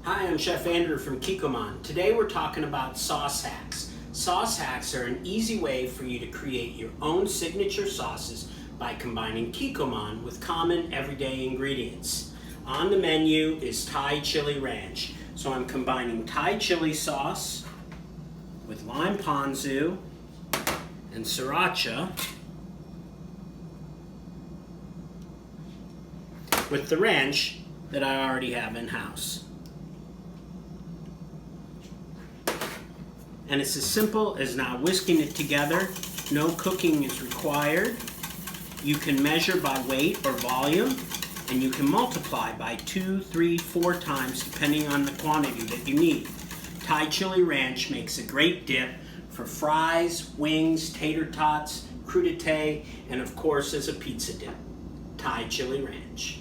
Hi, I'm Chef Andrew from Kikkoman. Today we're talking about sauce hacks. Sauce hacks are an easy way for you to create your own signature sauces by combining Kikkoman with common everyday ingredients. On the menu is Thai chili ranch. So I'm combining Thai chili sauce with lime ponzu and sriracha with the ranch that I already have in-house. And it's as simple as now whisking it together. No cooking is required. You can measure by weight or volume, and you can multiply by 2, 3, 4 times depending on the quantity that you need. Thai chili ranch makes a great dip for fries, wings, tater tots, crudité, and of course as a pizza dip. Thai chili ranch.